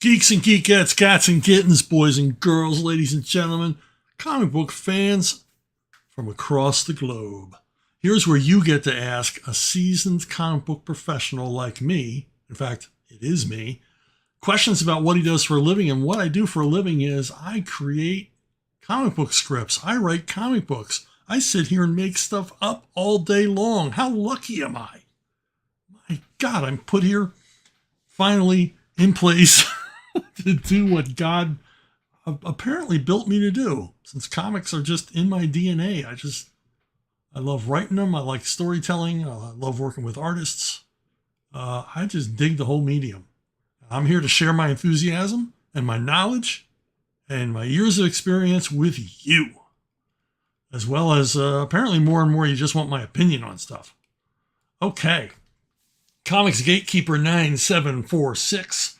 Geeks and geekettes, cats and kittens, boys and girls, ladies and gentlemen, comic book fans from across the globe. Here's where you get to ask a seasoned comic book professional like me, in fact, it is me, questions about what he does for a living. And what I do for a living is I create comic book scripts. I write comic books. I sit here and make stuff up all day long. How lucky am I? My God, I'm put here finally in place to do what God apparently built me to do. Since comics are just in my DNA, I love writing them. I like storytelling. I love working with artists. I just dig the whole medium. I'm here to share my enthusiasm and my knowledge and my years of experience with you, as well as apparently more and more you just want my opinion on stuff. Okay. Comics Gatekeeper 9746.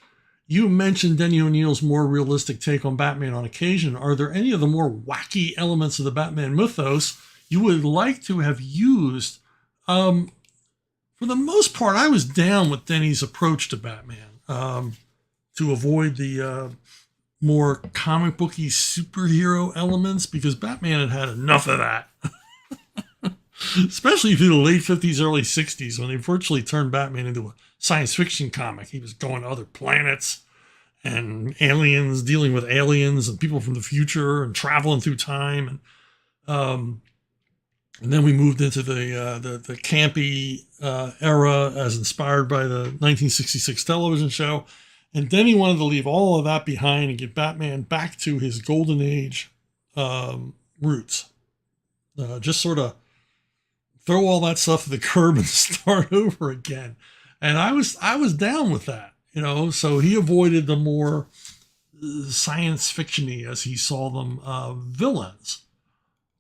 You mentioned Denny O'Neil's more realistic take on Batman on occasion. Are there any of the more wacky elements of the Batman mythos you would like to have used? For the most part, I was down with Denny's approach to Batman to avoid the more comic booky superhero elements, because Batman had enough of that. Especially through the late 50s, early 60s, when they virtually turned Batman into a science fiction comic. He was going to other planets and aliens, dealing with aliens and people from the future and traveling through time. And then we moved into the campy era as inspired by the 1966 television show. And then he wanted to leave all of that behind and get Batman back to his golden age roots. Just sort of throw all that stuff to the curb and start over again. And I was down with that, you know. So he avoided the more science fiction-y, as he saw them, villains.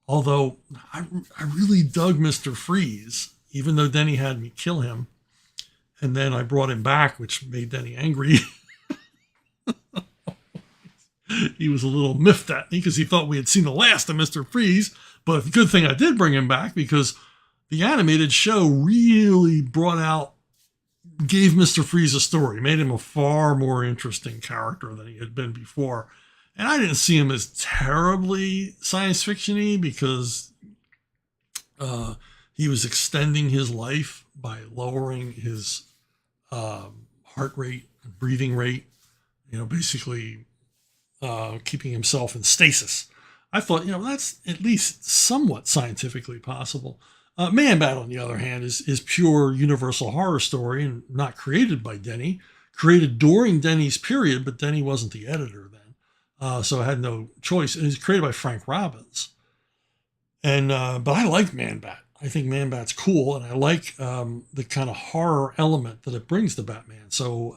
Although I really dug Mr. Freeze, even though Denny had me kill him. And then I brought him back, which made Denny angry. He was a little miffed at me because he thought we had seen the last of Mr. Freeze. But the good thing I did bring him back, because the animated show really gave Mr. Freeze a story, made him a far more interesting character than he had been before. And I didn't see him as terribly science fiction-y, because he was extending his life by lowering his heart rate and breathing rate, you know, basically keeping himself in stasis. I thought, you know, that's at least somewhat scientifically possible. Man-Bat, on the other hand, is pure universal horror story and not created by Denny. Created during Denny's period, but Denny wasn't the editor then. So I had no choice. It was created by Frank Robbins. And but I like Man-Bat. I think Man-Bat's cool, and I like the kind of horror element that it brings to Batman. So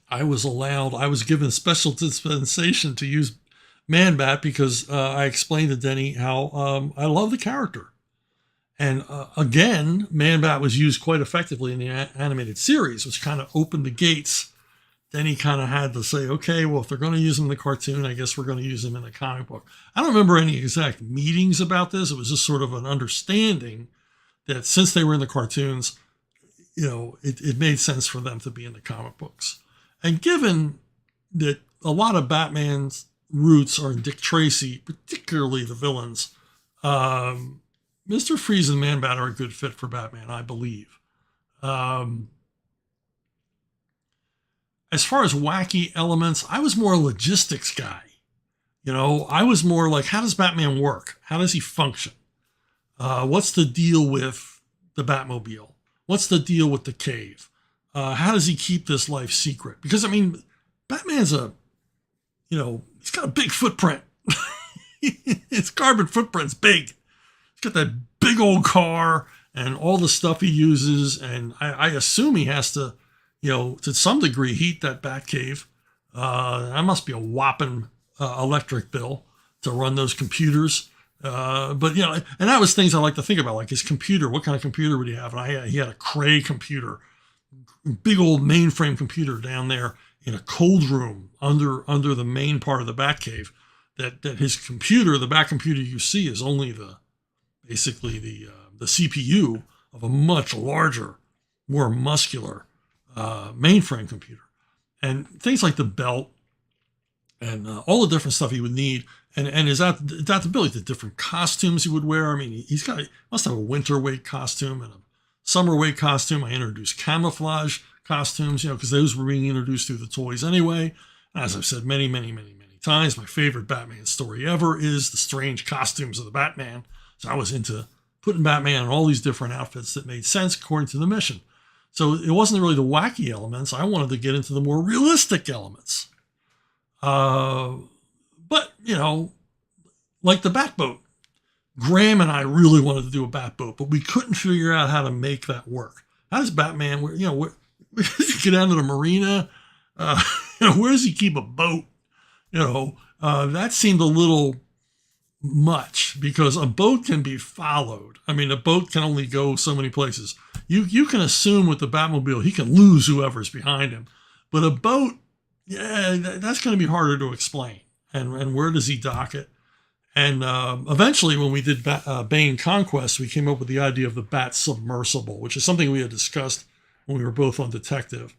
I was given special dispensation to use Man-Bat because I explained to Denny how I love the character. And again, Man-Bat was used quite effectively in the animated series, which kind of opened the gates. Then he kind of had to say, okay, well, if they're going to use him in the cartoon, I guess we're going to use him in the comic book. I don't remember any exact meetings about this. It was just sort of an understanding that since they were in the cartoons, you know, it made sense for them to be in the comic books. And given that a lot of Batman's roots are in Dick Tracy, particularly the villains, Mr. Freeze and Man-Bat are a good fit for Batman, I believe. As far as wacky elements, I was more a logistics guy. You know, I was more like, how does Batman work? How does he function? What's the deal with the Batmobile? What's the deal with the cave? How does he keep this life secret? Because, I mean, Batman's he's got a big footprint. His carbon footprint's big. He's got that big old car and all the stuff he uses. And I assume he has to, you know, to some degree, heat that Batcave. That must be a whopping electric bill to run those computers. But, you know, and that was things I like to think about, like his computer. What kind of computer would he have? And he had a Cray computer, big old mainframe computer down there in a cold room under the main part of the Batcave. That his computer, the Bat computer you see, is only basically the CPU of a much larger, more muscular mainframe computer. and things like the belt and all the different stuff he would need. And his adaptability to different costumes he would wear. I mean, he must have a winter weight costume and a summer weight costume. I introduced camouflage costumes, because those were being introduced through the toys anyway. As I've said many, many, many, many times, my favorite Batman story ever is the strange costumes of the Batman. So I was into putting Batman in all these different outfits that made sense according to the mission. So it wasn't really the wacky elements. I wanted to get into the more realistic elements. But, like the Batboat, Graham and I really wanted to do a Batboat, but we couldn't figure out how to make that work. How does Batman, where does he get down to the marina? Where does he keep a boat? That seemed a little much because a boat can be followed. I mean, a boat can only go so many places. You can assume with the Batmobile, he can lose whoever's behind him. But a boat, that's going to be harder to explain. And where does he dock it? And eventually, when we did Bane Conquest, we came up with the idea of the Bat Submersible, which is something we had discussed when we were both on Detective,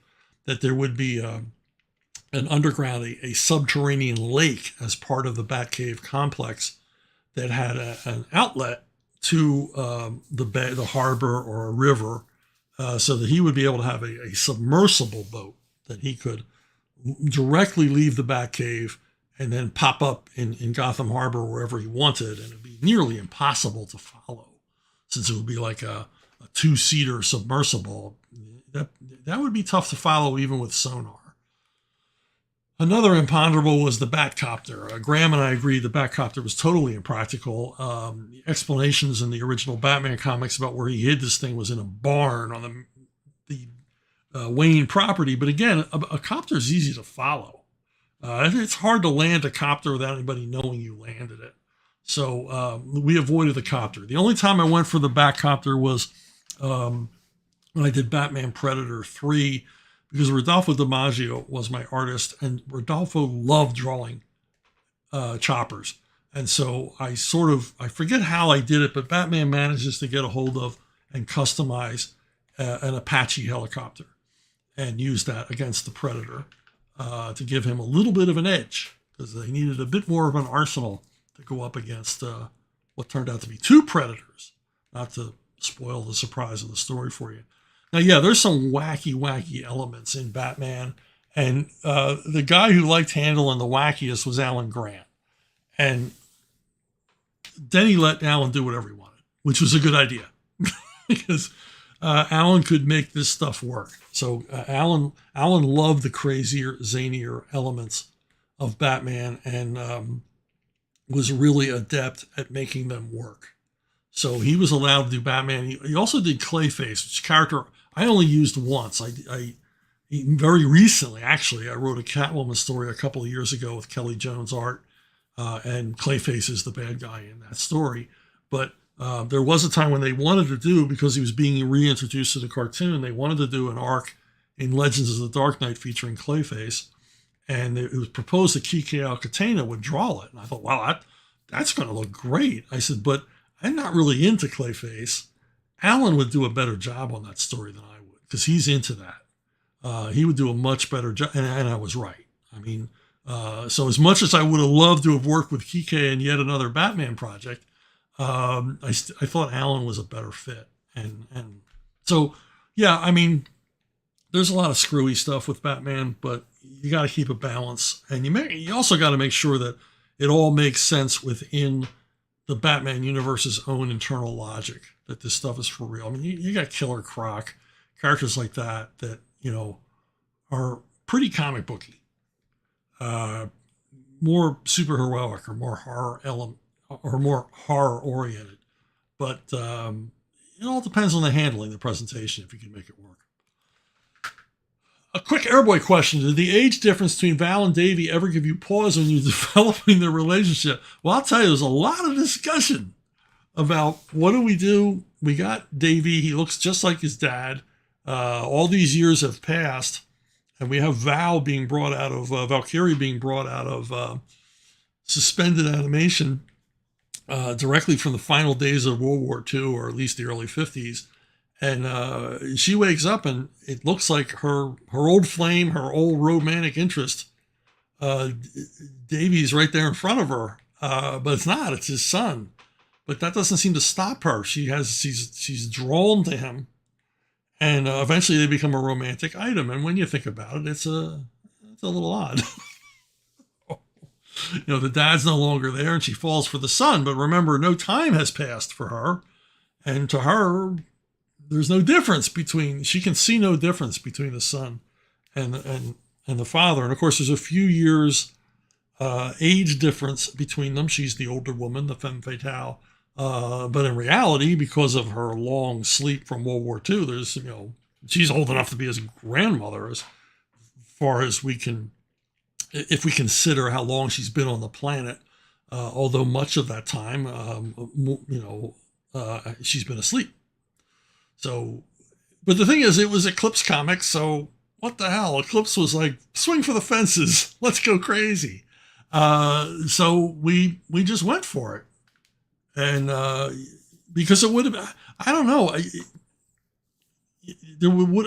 that there would be an underground, a subterranean lake as part of the Batcave complex that had an outlet to the harbor or a river, so that he would be able to have a submersible boat that he could directly leave the Batcave and then pop up in Gotham Harbor wherever he wanted, and it'd be nearly impossible to follow, since it would be like a two-seater submersible. That would be tough to follow even with sonar. Another imponderable was the Batcopter. Graham and I agreed the Batcopter was totally impractical. The explanations in the original Batman comics about where he hid this thing was in a barn on the Wayne property. But again, a copter is easy to follow. It's hard to land a copter without anybody knowing you landed it. So we avoided the copter. The only time I went for the Batcopter was when I did Batman Predator 3, because Rodolfo DiMaggio was my artist, and Rodolfo loved drawing choppers. And so I forget how I did it, but Batman manages to get a hold of and customize an Apache helicopter and use that against the Predator. To give him a little bit of an edge, because they needed a bit more of an arsenal to go up against what turned out to be two Predators, not to spoil the surprise of the story for you. Now, there's some wacky elements in Batman, and the guy who liked handling the wackiest was Alan Grant. And then he let Alan do whatever he wanted, which was a good idea, because Alan could make this stuff work. So Alan loved the crazier, zanier elements of Batman, and was really adept at making them work. So he was allowed to do Batman. He also did Clayface, which character I only used once. I very recently, actually, I wrote a Catwoman story a couple of years ago with Kelly Jones art, and Clayface is the bad guy in that story. But there was a time when they wanted to do, because he was being reintroduced to the cartoon, they wanted to do an arc in Legends of the Dark Knight featuring Clayface. And it was proposed that Quique Alcatena would draw it. And I thought, wow, that's going to look great. I said, but I'm not really into Clayface. Alan would do a better job on that story than I would, because he's into that. He would do a much better job. And I was right. I mean, so as much as I would have loved to have worked with Quique in yet another Batman project, I thought Alan was a better fit. And so, I mean, there's a lot of screwy stuff with Batman, but you got to keep a balance. And you also got to make sure that it all makes sense within the Batman universe's own internal logic, that this stuff is for real. I mean, you got Killer Croc, characters like that, are pretty comic booky, more superheroic or more horror element, or more horror oriented. But it all depends on the handling, the presentation, if you can make it work. A quick Airboy question. Did the age difference between Val and Davey ever give you pause when you're developing the relationship? Well, I'll tell you, there's a lot of discussion about what do we do. We got Davey. He looks just like his dad. All these years have passed, and we have Valkyrie being brought out of suspended animation directly from the final days of World War II, or at least the early 50s. And she wakes up and it looks like her old flame, her old romantic interest, Davy's right there in front of her. But it's not, it's his son. But that doesn't seem to stop her. She's drawn to him, and eventually they become a romantic item. And when you think about it, it's a little odd. The dad's no longer there, and she falls for the son. But remember, no time has passed for her, and to her, there's no difference between. She can see no difference between the son and the father. And of course, there's a few years age difference between them. She's the older woman, the femme fatale. But in reality, because of her long sleep from World War II, there's, she's old enough to be his grandmother as far as we can, if we consider how long she's been on the planet, although much of that time, she's been asleep. So, but the thing is, it was Eclipse Comics, so what the hell? Eclipse was like, swing for the fences. Let's go crazy. So we just went for it. And because it would have, I don't know,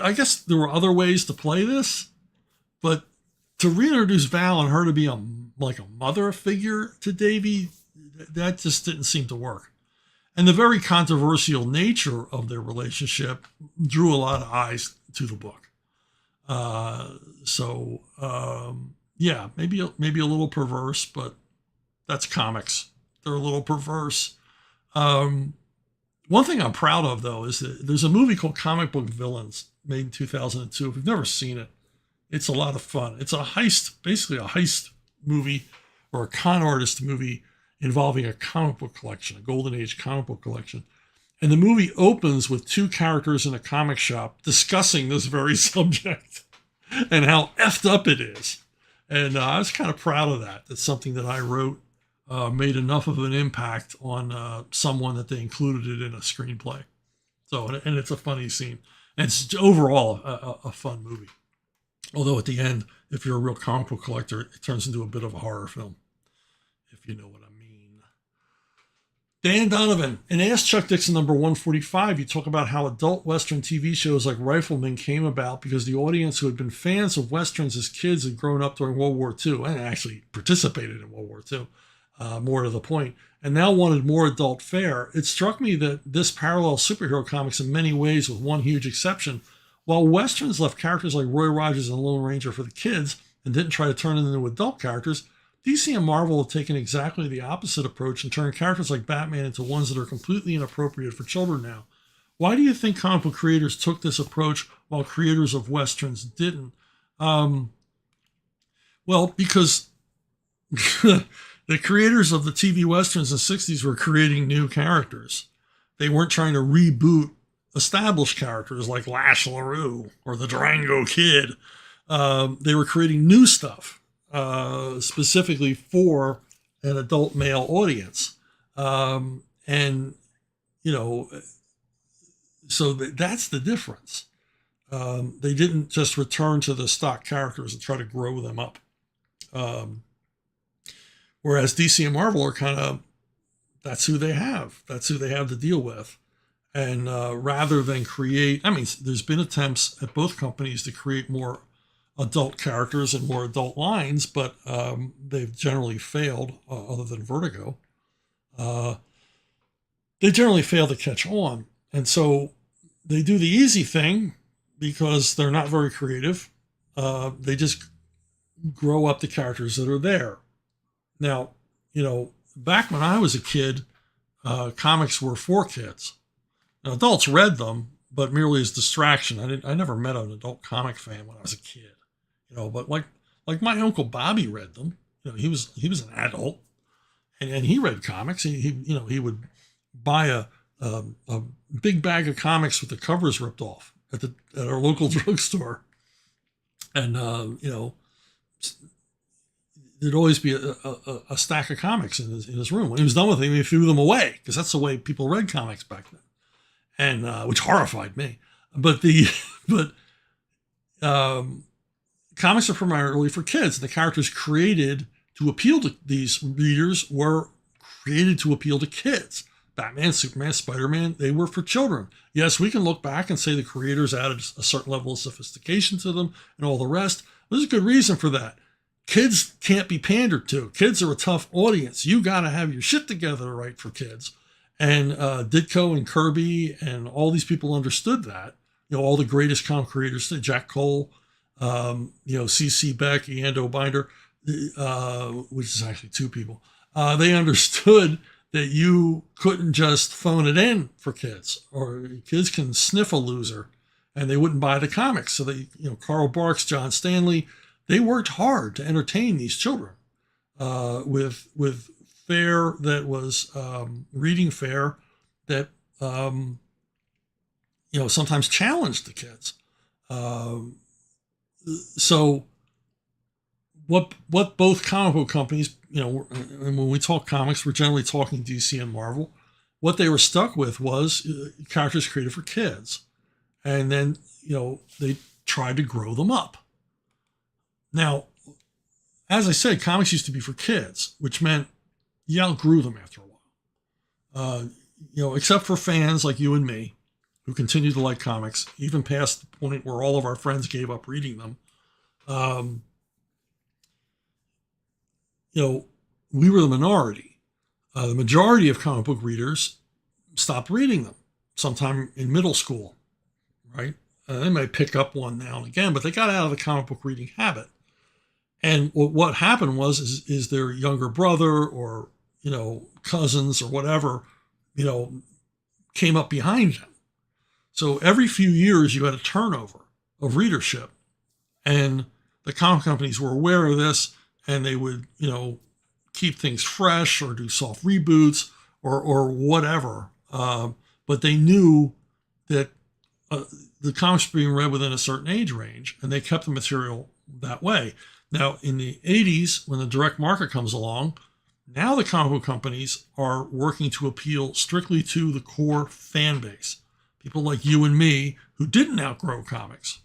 I guess there were other ways to play this, but to reintroduce Val and her to be like a mother figure to Davy, that just didn't seem to work. And the very controversial nature of their relationship drew a lot of eyes to the book. Yeah, maybe a little perverse, but that's comics. They're a little perverse. One thing I'm proud of, though, is that there's a movie called Comic Book Villains made in 2002. If you've never seen it, it's a lot of fun. It's a heist, basically a heist movie or a con artist movie involving a comic book collection, a golden age comic book collection. And the movie opens with two characters in a comic shop discussing this very subject and how effed up it is. And I was kind of proud of that. That's something that I wrote. Made enough of an impact on someone that they included it in a screenplay. So, and it's a funny scene. And it's overall a fun movie. Although at the end, if you're a real comic book collector, it turns into a bit of a horror film, if you know what I mean. Dan Donovan, in Ask Chuck Dixon number 145, you talk about how adult Western TV shows like Rifleman came about because the audience who had been fans of Westerns as kids had grown up during World War II and actually participated in World War II. More to the point, and now wanted more adult fare. It struck me that this parallels superhero comics in many ways, with one huge exception. While Westerns left characters like Roy Rogers and Lone Ranger for the kids and didn't try to turn them into adult characters, DC and Marvel have taken exactly the opposite approach and turned characters like Batman into ones that are completely inappropriate for children now. Why do you think comic book creators took this approach while creators of Westerns didn't? Well, because the creators of the TV Westerns in the 60s were creating new characters. They weren't trying to reboot established characters like Lash LaRue or the Durango Kid. They were creating new stuff, specifically for an adult male audience. So that's the difference. They didn't just return to the stock characters and try to grow them up. Whereas DC and Marvel are kind of, that's who they have. That's who they have to deal with. And rather than create, there's been attempts at both companies to create more adult characters and more adult lines, but they've generally failed, other than Vertigo. They generally fail to catch on. And so they do the easy thing because they're not very creative. They just grow up the characters that are there. Now, back when I was a kid, comics were for kids. Now, adults read them, but merely as distraction. I never met an adult comic fan when I was a kid, but like my Uncle Bobby read them. He was an adult and he read comics. He would buy a big bag of comics with the covers ripped off at our local drugstore. And, there'd always be a stack of comics in his room. When he was done with them, he threw them away because that's the way people read comics back then, and which horrified me. But comics are primarily for kids. The characters created to appeal to these readers were created to appeal to kids. Batman, Superman, Spider-Man, they were for children. Yes, we can look back and say the creators added a certain level of sophistication to them and all the rest. There's a good reason for that. Kids can't be pandered to. Kids are a tough audience. You got to have your shit together to write for kids. And Ditko and Kirby and all these people understood that. All the greatest comic creators, Jack Cole, C.C. Beck, Ian Binder, which is actually two people. They understood that you couldn't just phone it in for kids, or kids can sniff a loser and they wouldn't buy the comics. So they, Carl Barks, John Stanley, they worked hard to entertain these children with fare that was reading fare that sometimes challenged the kids. So what both comic book companies, and when we talk comics, we're generally talking DC and Marvel. What they were stuck with was characters created for kids, and then they tried to grow them up. Now, as I said, comics used to be for kids, which meant you outgrew them after a while. Except for fans like you and me, who continue to like comics, even past the point where all of our friends gave up reading them. We were the minority. The majority of comic book readers stopped reading them sometime in middle school, right? They might pick up one now and again, but they got out of the comic book reading habit. And what happened is their younger brother or, cousins or whatever, came up behind them. So every few years you had a turnover of readership, and the comic companies were aware of this, and they would, keep things fresh or do soft reboots or whatever. But they knew that the comics were being read within a certain age range, and they kept the material that way. Now, in the 80s, when the direct market comes along, now the comic book companies are working to appeal strictly to the core fan base. People like you and me who didn't outgrow comics.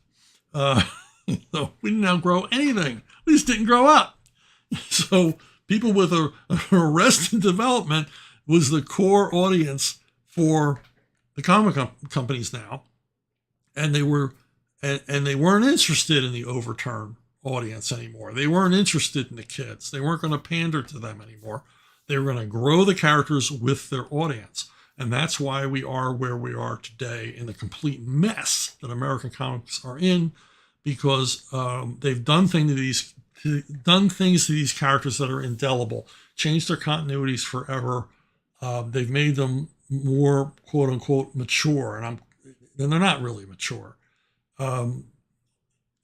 So we didn't outgrow anything. We just didn't grow up. So people with Arrested Development was the core audience for the comic companies now. And they were, and they weren't interested in the overturn audience anymore. They weren't interested in the kids. They weren't going to pander to them anymore. They were going to grow the characters with their audience. And that's why we are where we are today in the complete mess that American comics are in, because they've done things to these characters that are indelible, changed their continuities forever. They've made them more quote unquote mature, and they're not really mature,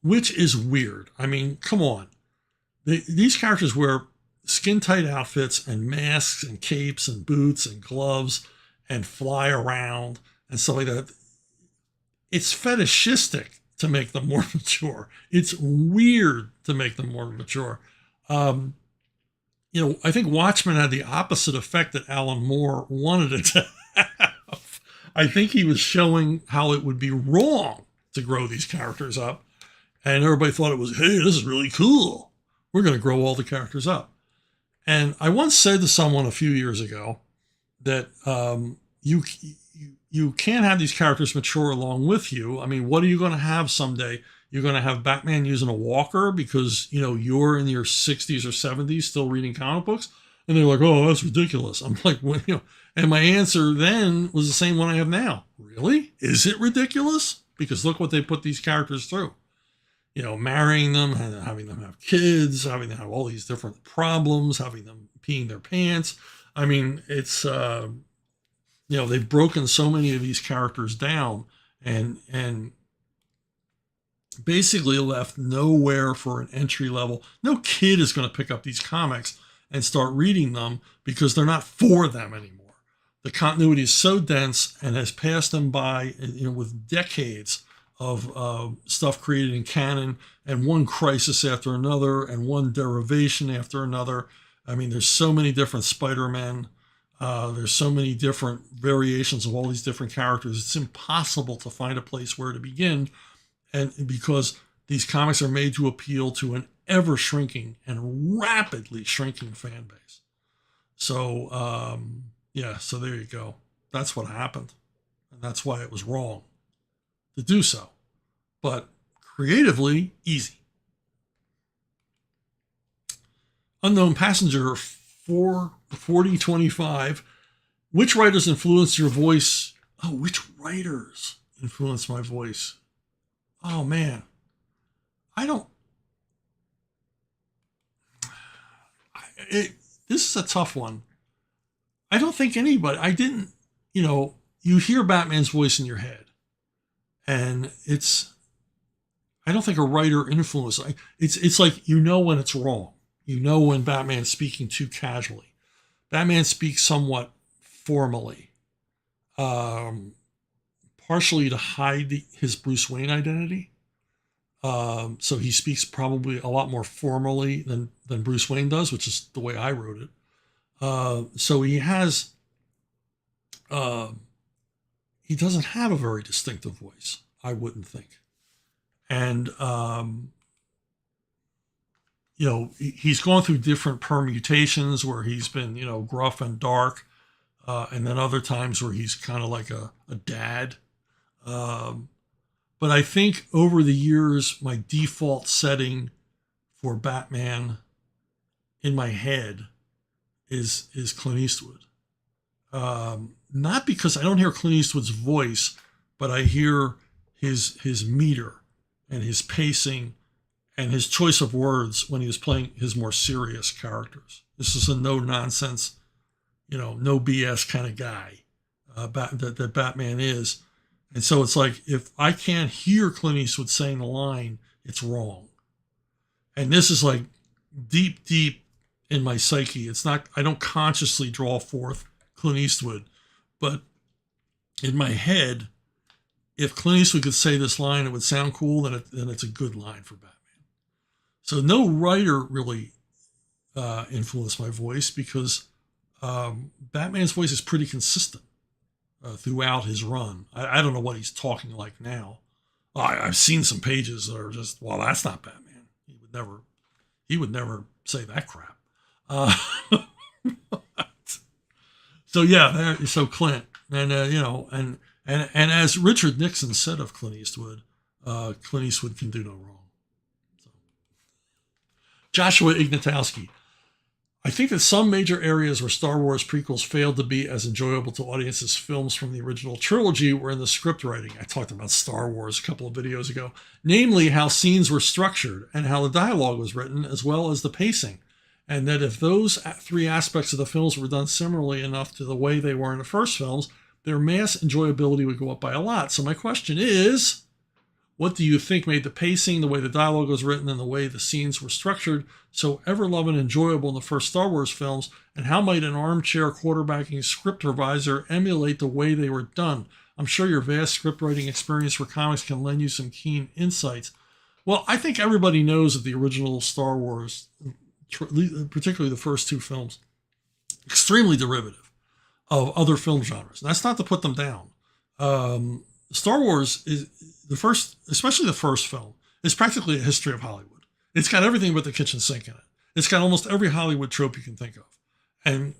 which is weird. I mean, come on. These characters wear skin tight outfits and masks and capes and boots and gloves and fly around and stuff like that. It's fetishistic to make them more mature. It's weird to make them more mature. I think Watchmen had the opposite effect that Alan Moore wanted it to have. I think he was showing how it would be wrong to grow these characters up. And everybody thought it was, hey, this is really cool. We're going to grow all the characters up. And I once said to someone a few years ago that you can't have these characters mature along with you. I mean, what are you going to have someday? You're going to have Batman using a walker because, you're in your 60s or 70s still reading comic books. And they're like, oh, that's ridiculous. I'm like, and my answer then was the same one I have now. Really? Is it ridiculous? Because look what they put these characters through. Marrying them, having them have kids, having them have all these different problems, having them peeing their pants. I mean, it's, they've broken so many of these characters down and basically left nowhere for an entry level. No kid is going to pick up these comics and start reading them because they're not for them anymore. The continuity is so dense and has passed them by, with decades of stuff created in canon and one crisis after another and one derivation after another. I mean, there's so many different Spider-Men. There's so many different variations of all these different characters. It's impossible to find a place where to begin. And because these comics are made to appeal to an ever shrinking and rapidly shrinking fan base. So, so there you go. that's what happened. And that's why it was wrong to do so. But creatively, easy. Unknown Passenger 4025. Which writers influenced your voice? Oh, which writers influenced my voice? Oh, man. This is a tough one. I don't think anybody, you hear Batman's voice in your head. And I don't think a writer influenced. It's like, when it's wrong. When Batman's speaking too casually. Batman speaks somewhat formally, partially to hide his Bruce Wayne identity. So he speaks probably a lot more formally than Bruce Wayne does, which is the way I wrote it. So he doesn't have a very distinctive voice, I wouldn't think. And, he's gone through different permutations where he's been, gruff and dark, and then other times where he's kind of like a dad. But I think over the years, my default setting for Batman in my head is Clint Eastwood. Not because I don't hear Clint Eastwood's voice, but I hear his meter and his pacing and his choice of words when he was playing his more serious characters. This is a no-nonsense, no BS kind of guy that Batman is. And so it's like, if I can't hear Clint Eastwood saying the line, it's wrong. And this is like deep, deep in my psyche. It's not, I don't consciously draw forth Clint Eastwood, but in my head, if Clint Eastwood could say this line, it would sound cool, then it's a good line for Batman. So no writer really influenced my voice because Batman's voice is pretty consistent throughout his run. I don't know what he's talking like now. I've seen some pages that are just, well, that's not Batman. He would never say that crap. So Clint, and and as Richard Nixon said of Clint Eastwood can do no wrong. So. Joshua Ignatowski. I think that some major areas where Star Wars prequels failed to be as enjoyable to audiences as films from the original trilogy were in the script writing. I talked about Star Wars a couple of videos ago, namely how scenes were structured and how the dialogue was written, as well as the pacing. And that if those three aspects of the films were done similarly enough to the way they were in the first films, their mass enjoyability would go up by a lot. So my question is, what do you think made the pacing, the way the dialogue was written, and the way the scenes were structured so ever-loving and enjoyable in the first Star Wars films? And how might an armchair quarterbacking script reviser emulate the way they were done? I'm sure your vast script writing experience for comics can lend you some keen insights. Well, I think everybody knows that the original Star Wars, particularly the first two films, extremely derivative of other film genres. And that's not to put them down. Star Wars is the first, especially the first film, is practically a history of Hollywood. It's got everything but the kitchen sink in it. It's got almost every Hollywood trope you can think of, and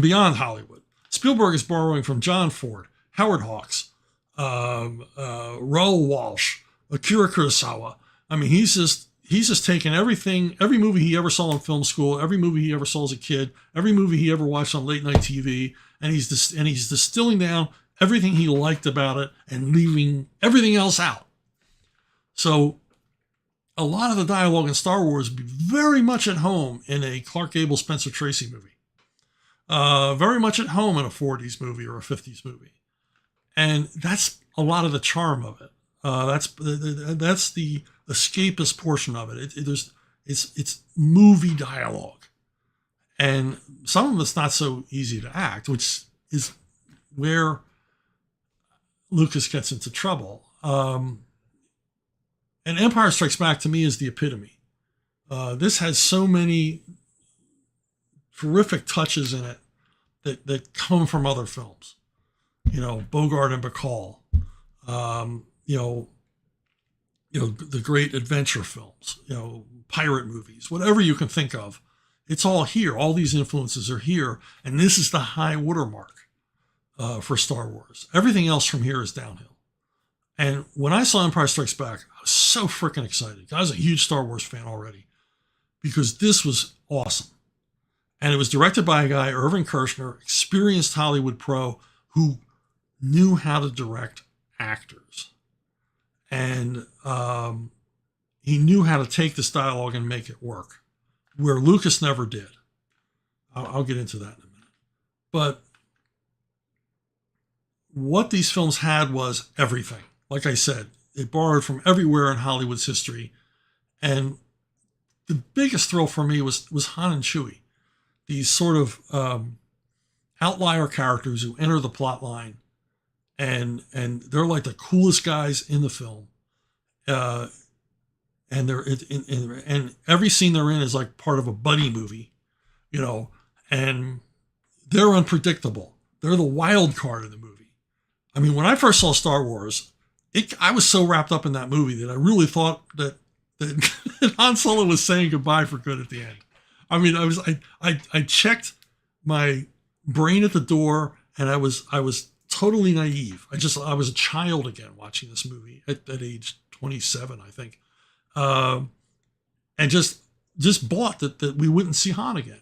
beyond Hollywood. Spielberg is borrowing from John Ford, Howard Hawks, Raoul Walsh, Akira Kurosawa. I mean, he's just taken everything, every movie he ever saw in film school, every movie he ever saw as a kid, every movie he ever watched on late night TV, and he's distilling down everything he liked about it and leaving everything else out. So a lot of the dialogue in Star Wars would be very much at home in a Clark Gable, Spencer Tracy movie. Very much at home in a 40s movie or a 50s movie. And that's a lot of the charm of it. That's the escapist portion of it. It's movie dialogue. And some of it's not so easy to act, which is where Lucas gets into trouble. And Empire Strikes Back to me is the epitome. This has so many terrific touches in it that come from other films. Bogart and Bacall. The great adventure films. Pirate movies. Whatever you can think of, it's all here. All these influences are here, and this is the high watermark. for Star Wars. Everything else from here is downhill. And when I saw Empire Strikes Back, I was so freaking excited. I was a huge Star Wars fan already because this was awesome. And it was directed by a guy, Irvin Kershner, experienced Hollywood pro who knew how to direct actors. And he knew how to take this dialogue and make it work, where Lucas never did. I'll get into that in a minute. But what these films had was everything. Like I said, they borrowed from everywhere in Hollywood's history. And the biggest thrill for me was Han and Chewie. These sort of outlier characters who enter the plot line. And they're like the coolest guys in the film. And and every scene they're in is like part of a buddy movie, you know, and they're unpredictable. They're the wild card in the movie. I mean, when I first saw Star Wars, I was so wrapped up in that movie that I really thought that Han Solo was saying goodbye for good at the end. I mean, I checked my brain at the door, and I was totally naive. I was a child again watching this movie at age 27, I think, and just bought that we wouldn't see Han again.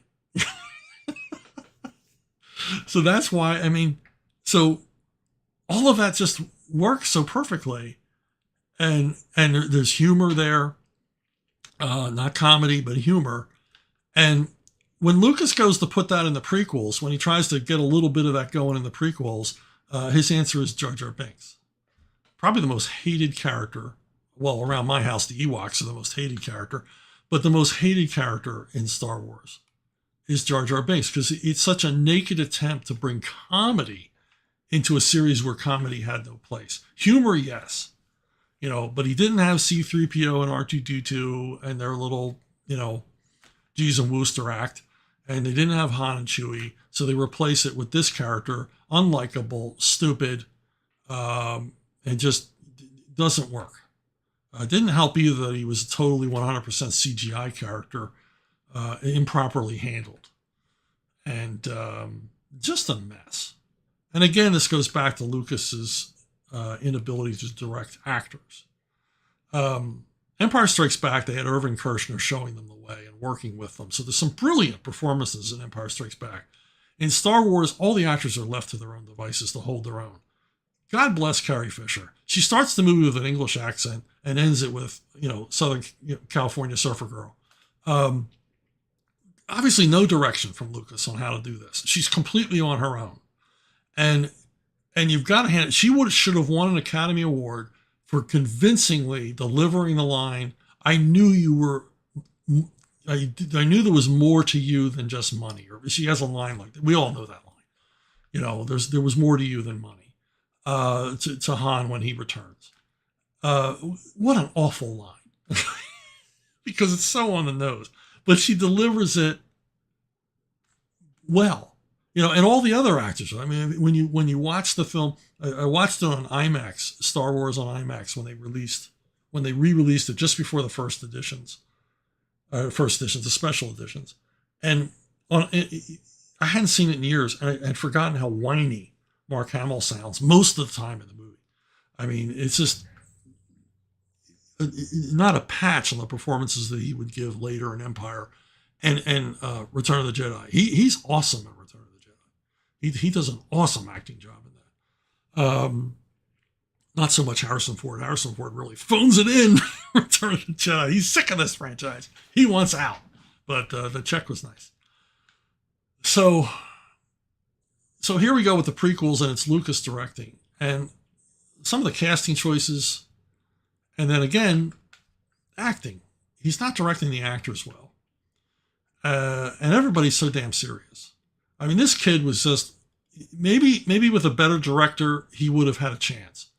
So that's why, I mean, so all of that just works so perfectly. And there's humor there, not comedy, but humor. And when Lucas goes to put that in the prequels, when he tries to get a little bit of that going in the prequels, his answer is Jar Jar Binks. Probably the most hated character. Well, around my house, the Ewoks are the most hated character. But the most hated character in Star Wars is Jar Jar Binks, because it's such a naked attempt to bring comedy into a series where comedy had no place. Humor, yes, you know, but he didn't have C-3PO and R2-D2 and their little, you know, Jeez and Wooster act, and they didn't have Han and Chewie, so they replace it with this character, unlikable, stupid, and just doesn't work. It didn't help either that he was a totally 100% CGI character, improperly handled, and just a mess. And again, this goes back to Lucas's inability to direct actors. Empire Strikes Back, they had Irvin Kershner showing them the way and working with them. So there's some brilliant performances in Empire Strikes Back. In Star Wars, all the actors are left to their own devices to hold their own. God bless Carrie Fisher. She starts the movie with an English accent and ends it with, you know, Southern California surfer girl. Obviously, no direction from Lucas on how to do this. She's completely on her own. And you've got to hand it. She should have won an Academy Award for convincingly delivering the line, I knew there was more to you than just money. Or she has a line like that. We all know that line. You know, there was more to you than money, to Han when he returns. What an awful line. Because it's so on the nose. But she delivers it well. You know, and all the other actors. I mean, when you watch the film, I watched it on IMAX, Star Wars on IMAX when they re-released it just before the first editions, the special editions, and I hadn't seen it in years, and I had forgotten how whiny Mark Hamill sounds most of the time in the movie. I mean, it's just not a patch on the performances that he would give later in Empire and Return of the Jedi. He's awesome in Return of the Jedi. He does an awesome acting job in that. Not so much Harrison Ford. Harrison Ford really phones it in. Return of the Jedi. He's sick of this franchise. He wants out. But the check was nice. So here we go with the prequels, and it's Lucas directing. And some of the casting choices, and then again, acting. He's not directing the actors well. And everybody's so damn serious. I mean, this kid was just, maybe with a better director, he would have had a chance.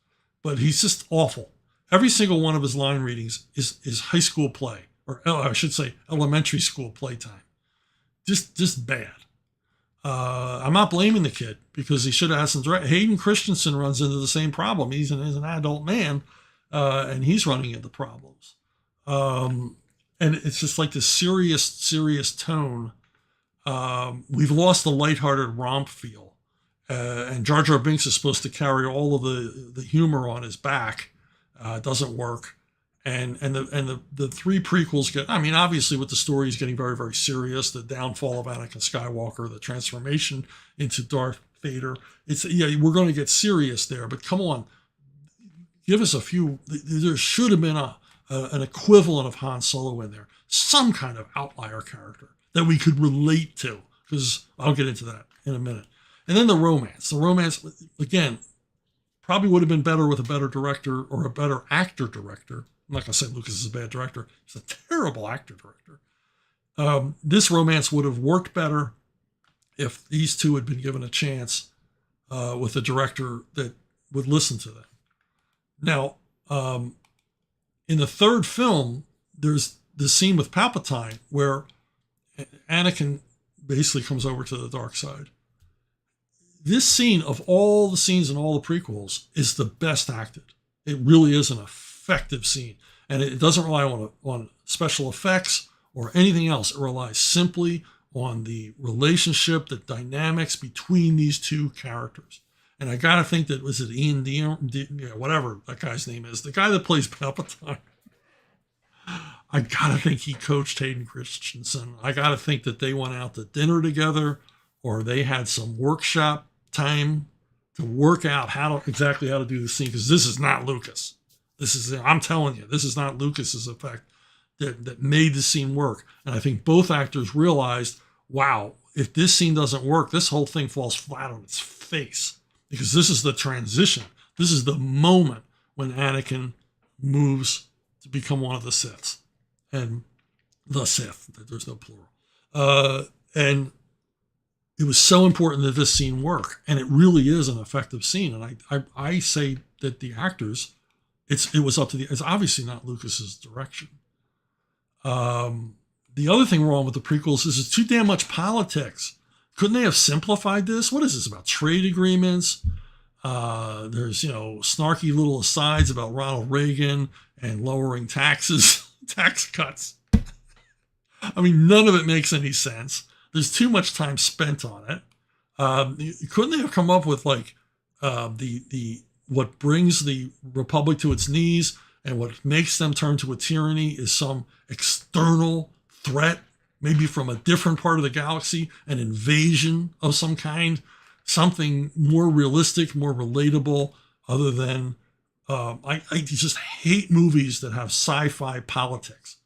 But he's just awful. Every single one of his line readings is high school play, or I should say elementary school playtime. Just bad. I'm not blaming the kid, because he should have had some direct. Hayden Christensen runs into the same problem. He's an adult man, and he's running into problems. And it's just like this serious tone. We've lost the lighthearted romp feel, and Jar Jar Binks is supposed to carry all of the humor on his back. It doesn't work. And the three prequels get, I mean, obviously with the stories getting very, very serious, the downfall of Anakin Skywalker, the transformation into Darth Vader. We're going to get serious there, but come on, give us a few. There should have been an equivalent of Han Solo in there, some kind of outlier character that we could relate to, because I'll get into that in a minute. And then the romance. The romance, again, probably would have been better with a better director or a better actor-director. I'm not going to say Lucas is a bad director. He's a terrible actor-director. This romance would have worked better if these two had been given a chance with a director that would listen to them. Now, in the third film, there's the scene with Palpatine where Anakin basically comes over to the dark side. This scene, of all the scenes in all the prequels, is the best acted. It really is an effective scene. And it doesn't rely on special effects or anything else. It relies simply on the relationship, the dynamics between these two characters. And I got to think that, was it Ian whatever that guy's name is, the guy that plays Palpatine. I got to think he coached Hayden Christensen. I got to think that they went out to dinner together, or they had some workshop time to work out exactly how to do the scene, because this is not Lucas. I'm telling you, this is not Lucas's effect that made the scene work. And I think both actors realized, wow, if this scene doesn't work, this whole thing falls flat on its face, because this is the transition. This is the moment when Anakin moves to become one of the Siths. And the Sith, there's no plural. And it was so important that this scene work, and it really is an effective scene. And I say that the actors, it's obviously not Lucas's direction. The other thing wrong with the prequels is it's too damn much politics. Couldn't they have simplified this? What is this about? Trade agreements? There's, snarky little asides about Ronald Reagan and lowering taxes, tax cuts. I mean, none of it makes any sense. There's too much time spent on it. Couldn't they have come up with what brings the Republic to its knees and what makes them turn to a tyranny is some external threat, maybe from a different part of the galaxy, an invasion of some kind, something more realistic, more relatable, other than, I just hate movies that have sci-fi politics.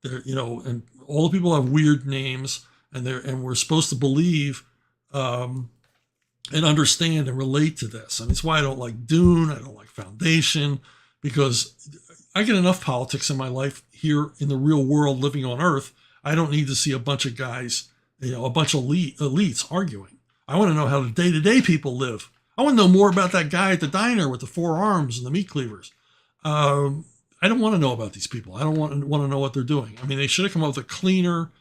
They're, and all the people have weird names, and we're supposed to believe and understand and relate to this. And it's why I don't like Dune, I don't like Foundation, because I get enough politics in my life here in the real world living on Earth. I don't need to see a bunch of guys, a bunch of elites arguing. I want to know how the day-to-day people live. I want to know more about that guy at the diner with the 4 arms and the meat cleavers. I don't want to know about these people. I don't want to know what they're doing. I mean, they should have come up with a cleaner,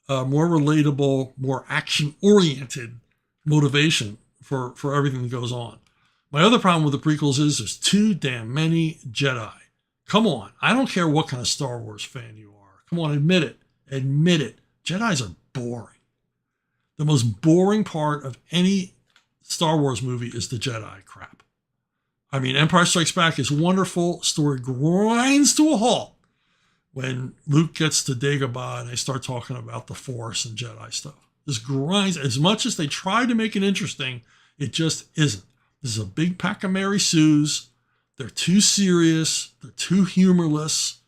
more relatable, more action-oriented motivation for everything that goes on. My other problem with the prequels is there's too damn many Jedi. Come on. I don't care what kind of Star Wars fan you are. Come on, admit it. Admit it. Jedis are boring. The most boring part of any Star Wars movie is the Jedi crap. I mean, Empire Strikes Back is wonderful. Story grinds to a halt when Luke gets to Dagobah and they start talking about the Force and Jedi stuff. This grinds. As much as they try to make it interesting, it just isn't. This is a big pack of Mary Sues. They're too serious. They're too humorless.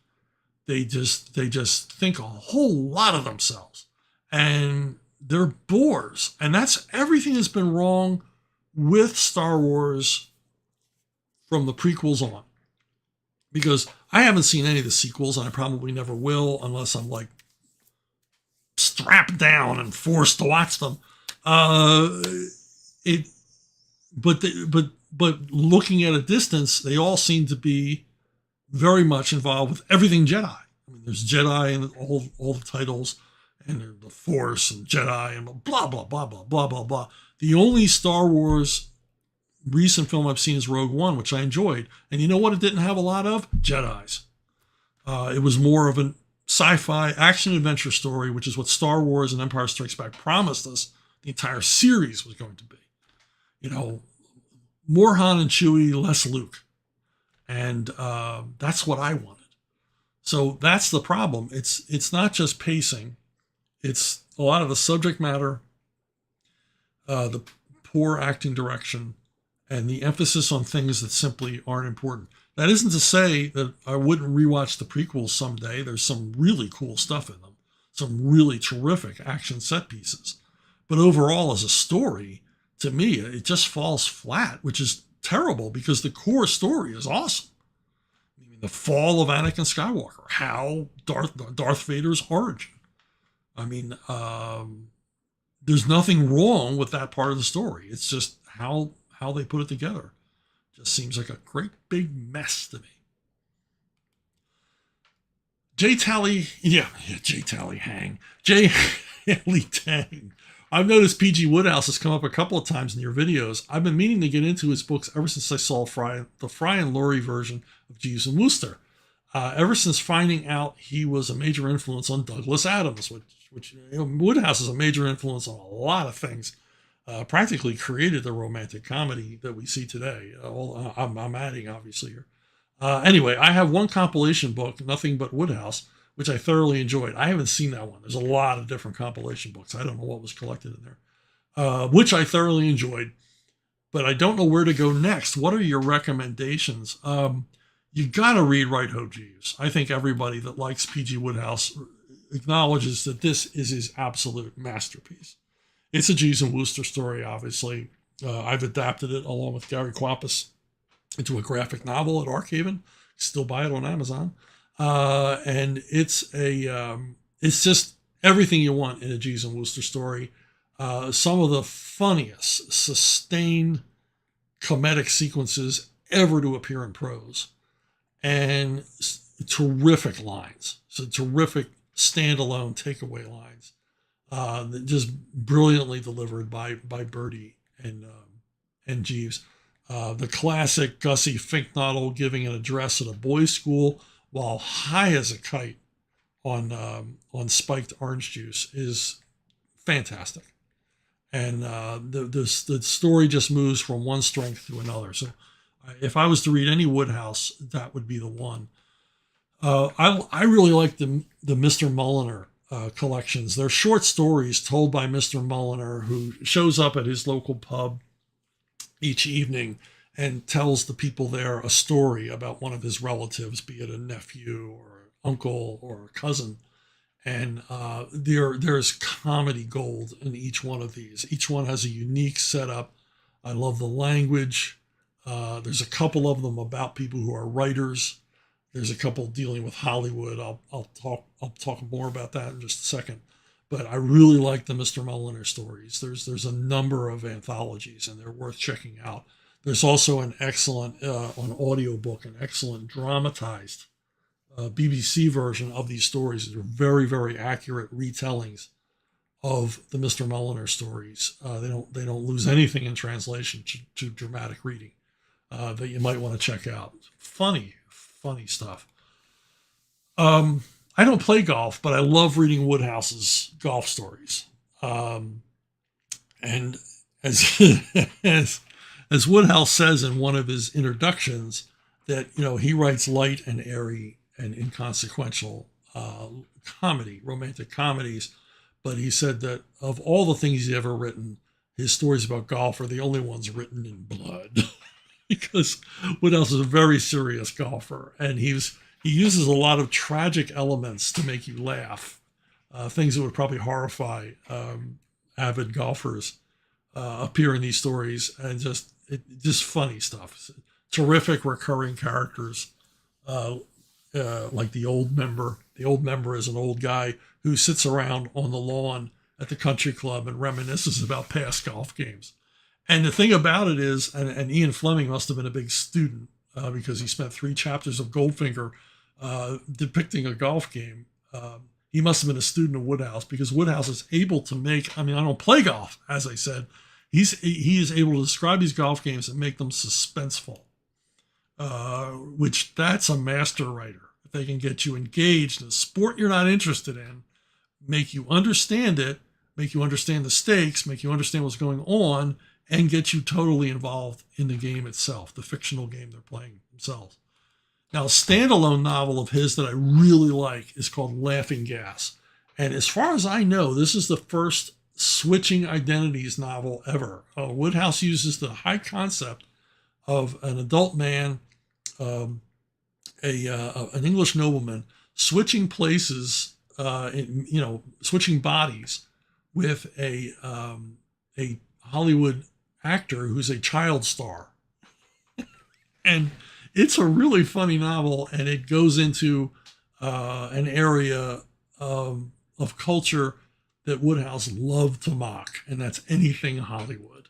They just think a whole lot of themselves. And they're bores. And that's everything that's been wrong with Star Wars from the prequels on. Because I haven't seen any of the sequels, and I probably never will unless I'm like strapped down and forced to watch them. But looking at a distance, they all seem to be very much involved with everything Jedi. I mean, there's Jedi in all the titles, and there's the Force and Jedi and blah, blah, blah, blah, blah, blah, blah. The only Star Wars recent film I've seen is Rogue One, which I enjoyed. And you know what it didn't have a lot of? Jedis. It was more of a sci-fi action-adventure story, which is what Star Wars and Empire Strikes Back promised us the entire series was going to be. you know, more Han and Chewie, less Luke. And that's what I wanted. So that's the problem. It's not just pacing. It's a lot of the subject matter, the poor acting direction, and the emphasis on things that simply aren't important. That isn't to say that I wouldn't rewatch the prequels someday. There's some really cool stuff in them, some really terrific action set pieces. But overall, as a story, to me, it just falls flat, which is terrible because the core story is awesome. I mean, the fall of Anakin Skywalker, how Darth Vader's origin. I mean, there's nothing wrong with that part of the story. It's just how they put it together. Just seems like a great big mess to me. J. Tally Hang. J. Haley Tang. I've noticed P.G. Wodehouse has come up a couple of times in your videos. I've been meaning to get into his books ever since I saw the Fry and Laurie version of Jeeves and Wooster. Ever since finding out he was a major influence on Douglas Adams, which Wodehouse is a major influence on a lot of things. Practically created the romantic comedy that we see today. I'm adding, obviously, here. Anyway, I have one compilation book, Nothing But Wodehouse, which I thoroughly enjoyed. I haven't seen that one. There's a lot of different compilation books. I don't know what was collected in there, which I thoroughly enjoyed, but I don't know where to go next. What are your recommendations? You got to read Right Ho Jeeves. I think everybody that likes P.G. Wodehouse acknowledges that this is his absolute masterpiece. It's a Jeeves and Wooster story, obviously. I've adapted it along with Gary Quapis into a graphic novel at Arkhaven. Still buy it on Amazon. And it's just everything you want in a Jeeves and Wooster story. Some of the funniest sustained comedic sequences ever to appear in prose, and terrific lines. So terrific standalone takeaway lines. Just brilliantly delivered by Bertie and Jeeves. The classic Gussie Finknottle giving an address at a boys' school while high as a kite on spiked orange juice is fantastic. And the story just moves from one strength to another. So if I was to read any Wodehouse, that would be the one. I really like the Mr. Mulliner collections. They're short stories told by Mr. Mulliner, who shows up at his local pub each evening and tells the people there a story about one of his relatives, be it a nephew or an uncle or a cousin. And there's comedy gold in each one of these. Each one has a unique setup. I love the language. There's a couple of them about people who are writers. There's a couple dealing with Hollywood. I'll talk more about that in just a second. But I really like the Mr. Mulliner stories. There's a number of anthologies, and they're worth checking out. There's also an excellent on audiobook, an excellent dramatized BBC version of these stories. They're very, very accurate retellings of the Mr. Mulliner stories. They don't lose anything in translation to dramatic reading that you might want to check out. Funny stuff. I don't play golf, but I love reading Wodehouse's golf stories. And as Wodehouse says in one of his introductions, that he writes light and airy and inconsequential romantic comedies, but he said that of all the things he's ever written, his stories about golf are the only ones written in blood. Because Wodehouse is a very serious golfer, and he uses a lot of tragic elements to make you laugh, things that would probably horrify avid golfers appear in these stories, and just funny stuff. Terrific recurring characters, like the old member. The old member is an old guy who sits around on the lawn at the country club and reminisces about past golf games. And the thing about it is, and Ian Fleming must have been a big student because he spent 3 chapters of Goldfinger depicting a golf game. He must have been a student of Wodehouse, because Wodehouse is able to make, I don't play golf, as I said. He is able to describe these golf games and make them suspenseful, which that's a master writer. If they can get you engaged in a sport you're not interested in, make you understand it, make you understand the stakes, make you understand what's going on, and get you totally involved in the game itself, the fictional game they're playing themselves. Now, a standalone novel of his that I really like is called Laughing Gas. And as far as I know, this is the first switching identities novel ever. Woodhouse uses the high concept of an adult man, an English nobleman, switching places, switching bodies with a Hollywood actor who's a child star. And it's a really funny novel, and it goes into an area of culture that Woodhouse loved to mock, and that's anything Hollywood.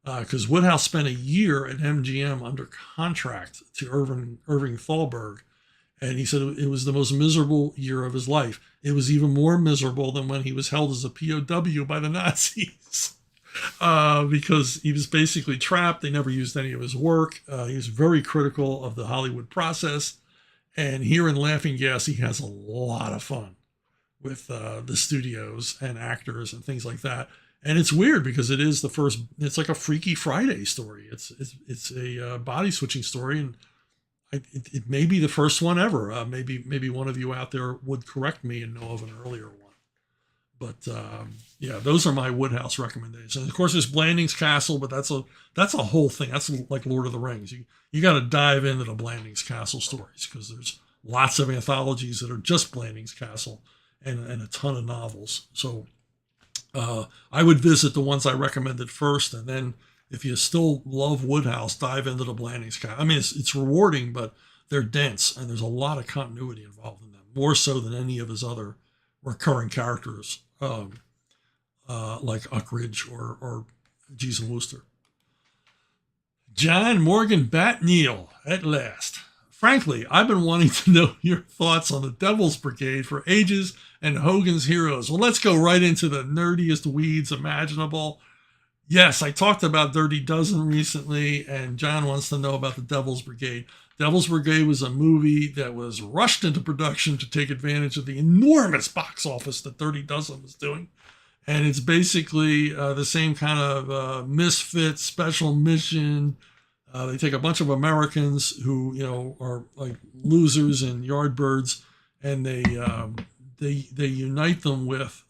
Because Woodhouse spent a year at MGM under contract to Irving Thalberg, and he said it was the most miserable year of his life. It was even more miserable than when he was held as a POW by the Nazis. Because he was basically trapped. They never used any of his work. He was very critical of the Hollywood process. And here in Laughing Gas, he has a lot of fun with the studios and actors and things like that. And it's weird because it is it's like a Freaky Friday story. It's a body switching story. And it may be the first one ever. Maybe one of you out there would correct me and know of an earlier one. But yeah, those are my Woodhouse recommendations. And of course, there's Blandings Castle, but that's a whole thing. That's like Lord of the Rings. You got to dive into the Blandings Castle stories because there's lots of anthologies that are just Blandings Castle and a ton of novels. So I would visit the ones I recommended first, and then if you still love Woodhouse, dive into the Blandings Castle. I mean, it's rewarding, but they're dense, and there's a lot of continuity involved in them, more so than any of his other recurring characters, like Uckridge or Jeeves and Wooster. John Morgan Batneal, at last. Frankly, I've been wanting to know your thoughts on the Devil's Brigade for ages and Hogan's Heroes. Well, let's go right into the nerdiest weeds imaginable. Yes, I talked about Dirty Dozen recently, and John wants to know about the Devil's Brigade. Devil's Brigade was a movie that was rushed into production to take advantage of the enormous box office that Dirty Dozen was doing. And it's basically the same kind of misfit special mission. They take a bunch of Americans who, are like losers and yardbirds, and they unite them with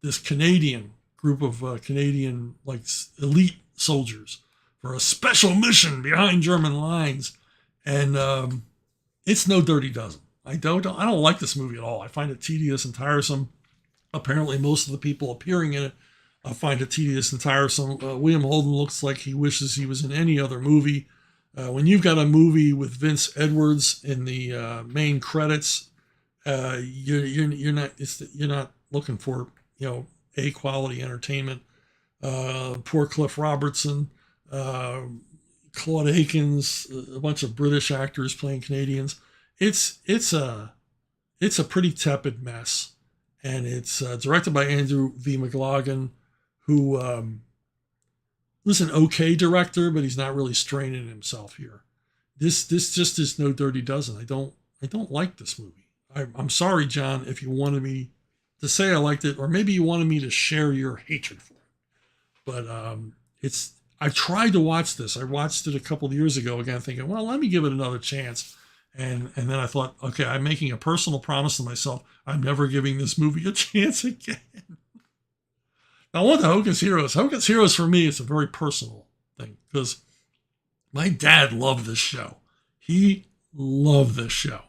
this Canadian group of Canadian like elite soldiers for a special mission behind German lines. And it's no Dirty Dozen. I don't like this movie at all. I find it tedious and tiresome. Apparently most of the people appearing in it find it tedious and tiresome. William Holden looks like he wishes he was in any other movie. When you've got a movie with Vince Edwards in the main credits, you're not looking for A quality entertainment. Poor Cliff Robertson, Claude Akins, a bunch of British actors playing Canadians. It's a pretty tepid mess, and it's directed by Andrew V. McLaughlin, who was an okay director, but he's not really straining himself here. This just is no Dirty Dozen. I don't like this movie. I'm sorry, John, if you wanted me to say I liked it, or maybe you wanted me to share your hatred for it. But I tried to watch this. I watched it a couple of years ago again, thinking, well, let me give it another chance. And then I thought, okay, I'm making a personal promise to myself. I'm never giving this movie a chance again. Now, on to Hogan's Heroes. Hogan's Heroes, for me, it's a very personal thing because my dad loved this show. He loved this show.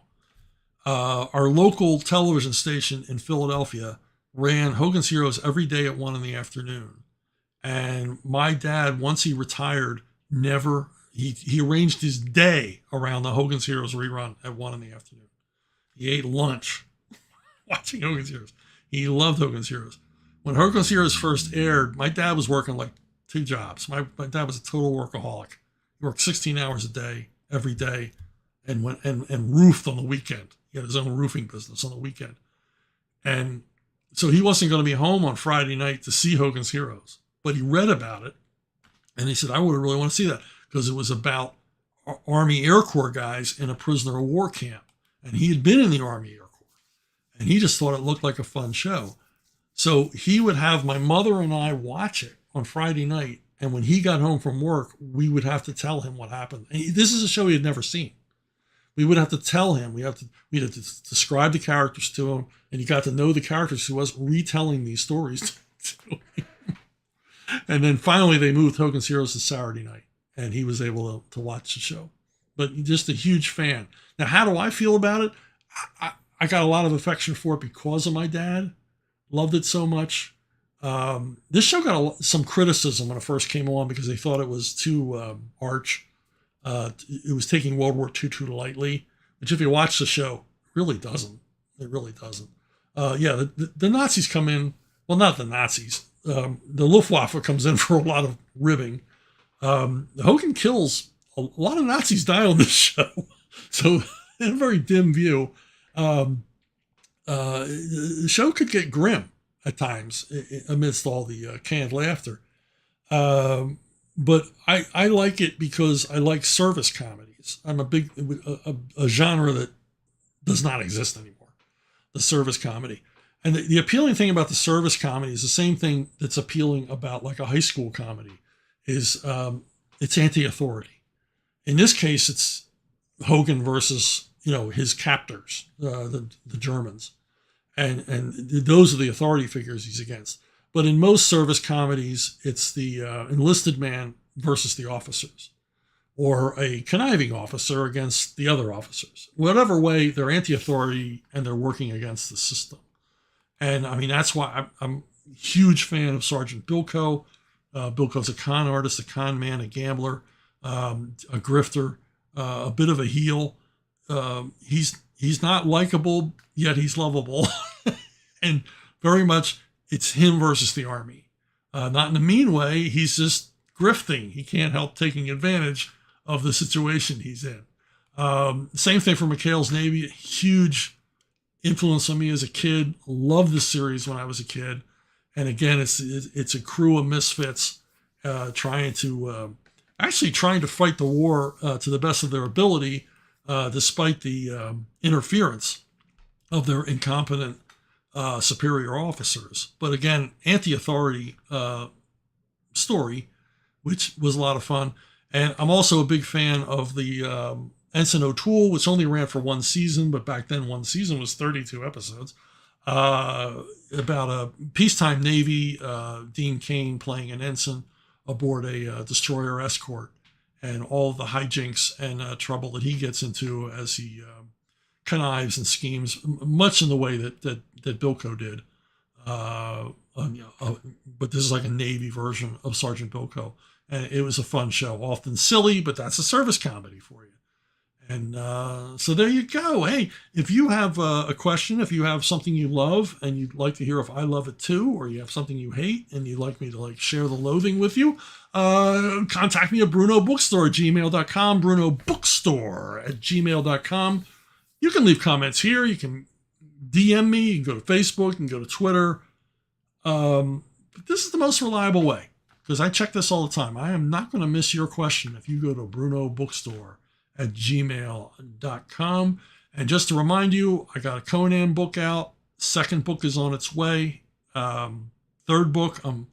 Our local television station in Philadelphia ran Hogan's Heroes every day at 1 p.m. And my dad, once he retired, he arranged his day around the Hogan's Heroes rerun at 1 p.m. He ate lunch watching Hogan's Heroes. He loved Hogan's Heroes. When Hogan's Heroes first aired, my dad was working like 2 jobs. My dad was a total workaholic. He worked 16 hours a day, every day, and roofed on the weekend. He had his own roofing business on the weekend. And so he wasn't going to be home on Friday night to see Hogan's Heroes. But he read about it, and he said, I would really want to see that, because it was about Army Air Corps guys in a prisoner of war camp. And he had been in the Army Air Corps, and he just thought it looked like a fun show. So he would have my mother and I watch it, on Friday night, and when he got home from work, we would have to tell him what happened. And this is a show he had never seen. We would have to tell him. We'd have to describe the characters to him, and he got to know the characters who was retelling these stories to him. And then finally they moved Hogan's Heroes to Saturday night, and he was able to watch the show. But just a huge fan. Now, how do I feel about it? I got a lot of affection for it because of my dad. Loved it so much. This show got some criticism when it first came on because they thought it was too arch. It was taking World War II too lightly, which if you watch the show, really doesn't. It really doesn't. The Nazis come in. Well, not the Nazis. The Luftwaffe comes in for a lot of ribbing. Hogan kills a lot of Nazis die on this show. So in a very dim view, the show could get grim at times amidst all the canned laughter. But I like it because I like service comedies. I'm a big, a genre that does not exist anymore, the service comedy. And the appealing thing about the service comedy is the same thing that's appealing about like a high school comedy is it's anti-authority. In this case, it's Hogan versus, his captors, the Germans. And those are the authority figures he's against. But in most service comedies, it's the enlisted man versus the officers, or a conniving officer against the other officers. Whatever way, they're anti-authority and they're working against the system. And I mean, that's why I'm a huge fan of Sergeant Bilko. Bilko's a con artist, a con man, a gambler, a grifter, a bit of a heel. He's not likable, yet he's lovable. And very much it's him versus the army. Not in a mean way. He's just grifting. He can't help taking advantage of the situation he's in. Same thing for McHale's Navy. Huge influence on me as a kid. Loved the series when I was a kid. And again, it's a crew of misfits trying to fight the war to the best of their ability, despite the interference of their incompetent superior officers. But again, anti-authority story, which was a lot of fun. And I'm also a big fan of the Ensign O'Toole, which only ran for one season, but back then one season was 32 episodes, about a peacetime Navy, Dean Cain playing an ensign aboard a destroyer escort, and all the hijinks and trouble that he gets into as he connives and schemes, much in the way that Bilko did. But this is like a Navy version of Sergeant Bilko. And it was a fun show, often silly, but that's a service comedy for you. And so there you go. Hey, if you have a question, if you have something you love and you'd like to hear if I love it too, or you have something you hate and you'd like me to share the loathing with you, contact me at brunobookstore@gmail.com, brunobookstore@gmail.com. You can leave comments here. You can DM me. You can go to Facebook. You can go to Twitter. But this is the most reliable way because I check this all the time. I am not going to miss your question if you go to brunobookstore@gmail.com. And just to remind you, I got a Conan book out. Second book is on its way. Third book, I'm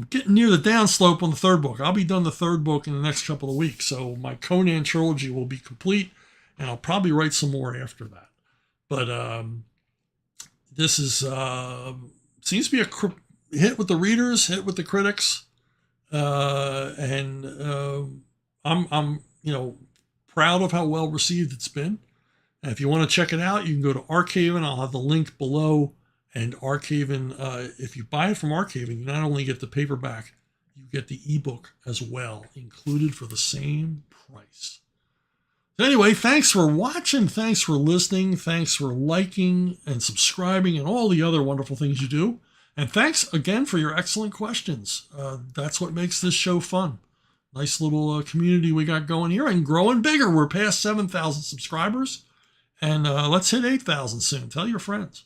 getting near the downslope on the third book. I'll be done the third book in the next couple of weeks. So my Conan trilogy will be complete, and I'll probably write some more after that. But this is seems to be a hit with the readers, hit with the critics, and I'm proud of how well received it's been. And if you want to check it out, you can go to Archhaven. I'll have the link below. And Archhaven, if you buy it from Archhaven, you not only get the paperback, you get the ebook as well, included for the same price. So anyway, thanks for watching. Thanks for listening. Thanks for liking and subscribing and all the other wonderful things you do. And thanks again for your excellent questions. That's what makes this show fun. Nice little community we got going here and growing bigger. We're past 7,000 subscribers. And let's hit 8,000 soon. Tell your friends.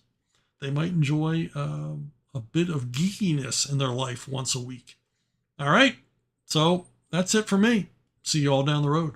They might enjoy a bit of geekiness in their life once a week. All right. So that's it for me. See you all down the road.